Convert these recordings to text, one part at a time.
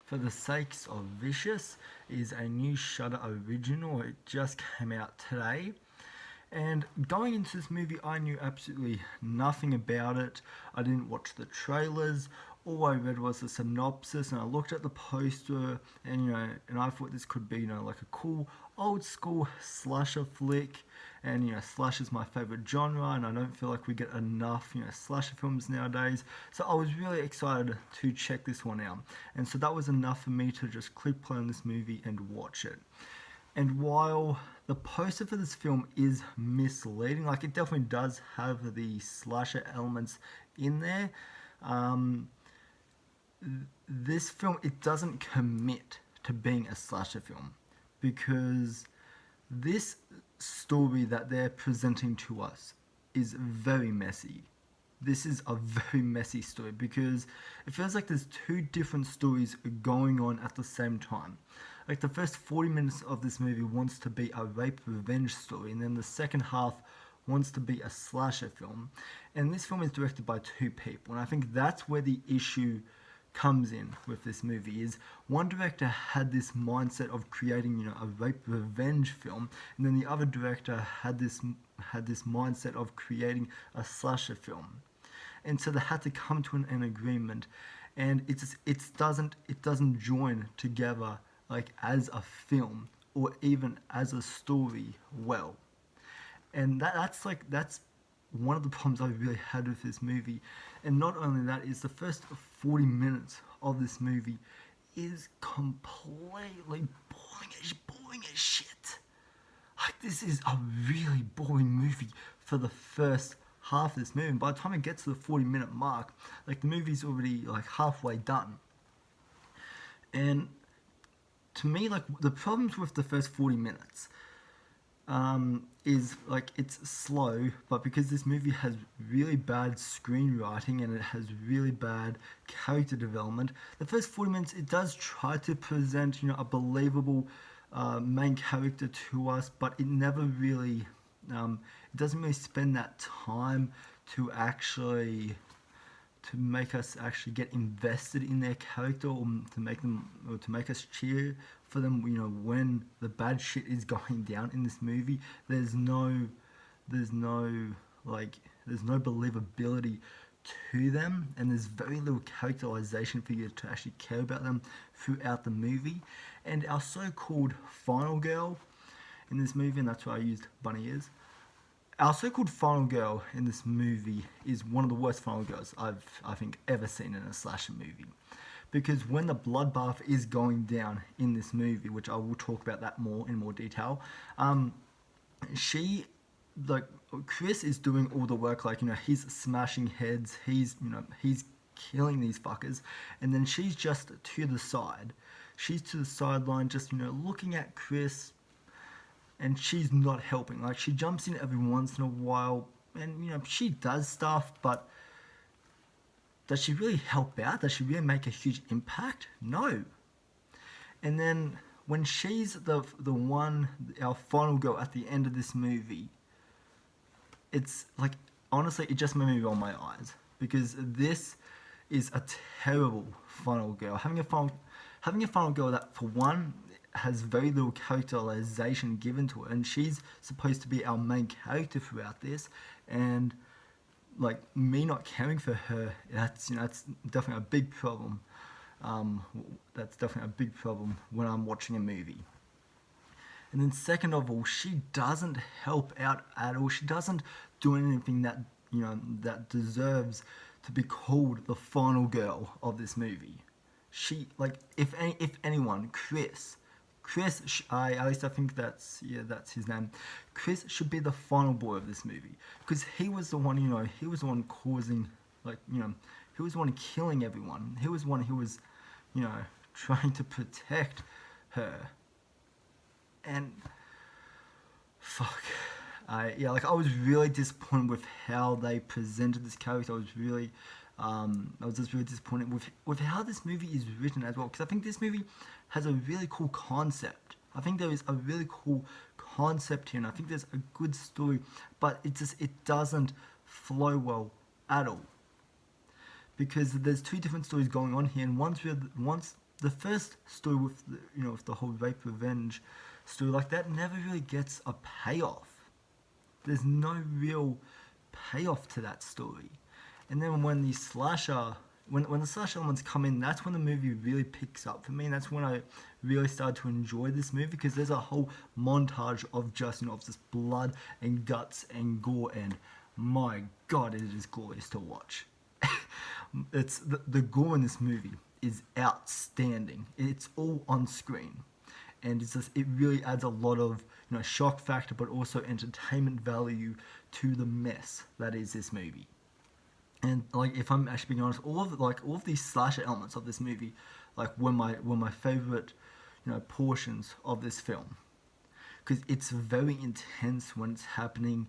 For the Sakes of Vicious is a new Shudder original. It just came out today. And going into this movie, I knew absolutely nothing about it. I didn't watch the trailers. All I read was the synopsis, and I looked at the poster, and and I thought this could be, like a cool old school slasher flick. And slash is my favorite genre, and I don't feel like we get enough, slasher films nowadays. So I was really excited to check this one out, and so that was enough for me to just click play on this movie and watch it. And while the poster for this film is misleading, like it definitely does have the slasher elements in there, um, this film, it doesn't commit to being a slasher film, because this story that they're presenting to us is very messy. This is a very messy story because it feels like there's two different stories going on at the same time. Like the first 40 minutes of this movie wants to be a rape revenge story, and then the second half wants to be a slasher film. And this film is directed by two people, and I think that's where the issue comes in with this movie. Is one director had this mindset of creating a rape revenge film, and then the other director had this mindset of creating a slasher film, and so they had to come to an agreement, and it doesn't join together like as a film or even as a story well. And that's one of the problems I really had with this movie. And not only that, is the first 40 minutes of this movie is completely boring as shit. Like, this is a really boring movie for the first half of this movie. And by the time it gets to the 40-minute mark, like the movie's already like halfway done. And to me, like the problems with the first 40 minutes is like it's slow, but because this movie has really bad screenwriting and it has really bad character development, the first 40 minutes it does try to present a believable main character to us, but it never really it doesn't really spend that time to actually to make us actually get invested in their character, or to make us cheer for them, when the bad shit is going down in this movie. There's no there's no believability to them, and there's very little characterization for you to actually care about them throughout the movie. And our so-called final girl in this movie, and that's why I used bunny ears. Our so-called final girl in this movie is one of the worst final girls I think ever seen in a slasher movie, because when the bloodbath is going down in this movie, which I will talk about that in more detail, she like Chris is doing all the work, like he's smashing heads, he's killing these fuckers, and then she's just to the side. She's to the sideline, just looking at Chris, and she's not helping. Like, she jumps in every once in a while, and she does stuff, but does she really help out? Does she really make a huge impact? No. And then when she's the one, our final girl at the end of this movie, it's like, honestly, it just made me roll my eyes, because this is a terrible final girl. Having a final girl that, for one, has very little characterization given to her, and she's supposed to be our main character throughout this, and like me not caring for her, that's definitely a big problem. That's definitely a big problem when I'm watching a movie. And then second of all, she doesn't help out at all. She doesn't do anything that that deserves to be called the final girl of this movie. She, like, if anyone, Chris, at least I think that's his name. Chris should be the final boy of this movie, because he was the one, he was the one causing, like, he was the one killing everyone. He was the one who was, trying to protect her. And fuck, I was really disappointed with how they presented this character. I was just really disappointed with how this movie is written as well, because I think this movie has a really cool concept. I think there is a really cool concept here, and I think there's a good story, but it doesn't flow well at all, because there's two different stories going on here, and once the first story with the, with the whole rape revenge story, like that never really gets a payoff. There's no real payoff to that story. And then when the slasher, when the slasher elements come in, that's when the movie really picks up for me. And that's when I really started to enjoy this movie, because there's a whole montage of just, of this blood and guts and gore, and my god, it is glorious to watch. It's the gore in this movie is outstanding. It's all on screen, and it really adds a lot of shock factor, but also entertainment value to the mess that is this movie. And like, if I'm actually being honest, all of these slasher elements of this movie, like, were my favorite portions of this film, because it's very intense when it's happening.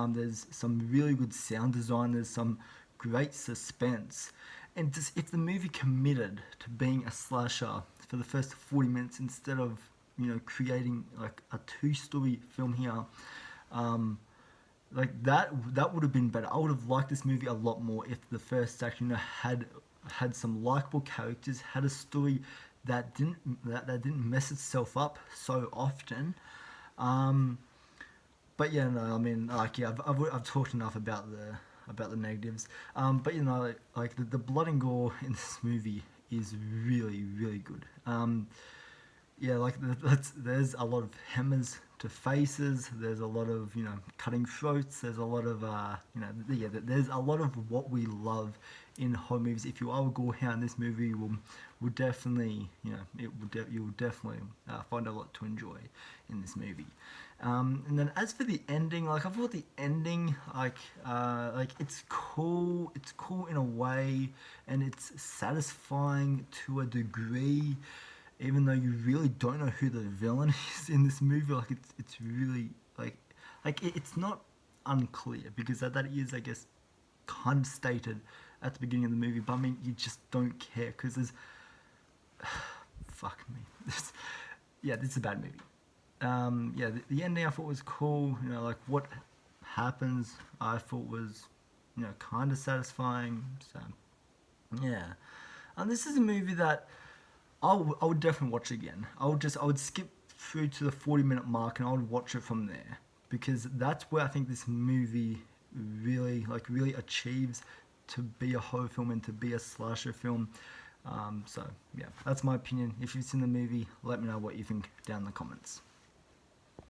There's some really good sound design. There's some great suspense, and just, if the movie committed to being a slasher for the first 40 minutes instead of creating like a two-story film here, like that would have been better. I would have liked this movie a lot more if the first act had some likable characters, had a story that didn't mess itself up so often. But yeah, no, I mean, like, yeah, I've talked enough about the negatives. But like the blood and gore in this movie is really, really good. Yeah, like, there's a lot of hammers to faces. There's a lot of cutting throats. There's a lot of yeah. There's a lot of what we love in horror movies. If you are a gorehound, this movie will definitely you will definitely find a lot to enjoy in this movie. And then as for the ending, like, I thought the ending, like it's cool. It's cool in a way, and it's satisfying to a degree, even though you really don't know who the villain is in this movie. Like, it's really it's not unclear, because that is, I guess, kind of stated at the beginning of the movie. But I mean, you just don't care, because there's fuck me. Yeah, this is a bad movie. Yeah, the ending I thought was cool. Like, what happens I thought was kind of satisfying. So yeah, and this is a movie that I would definitely watch again. I would skip through to the 40-minute mark, and I would watch it from there, because that's where I think this movie really achieves to be a horror film and to be a slasher film. So yeah, that's my opinion. If you've seen the movie, let me know what you think down in the comments.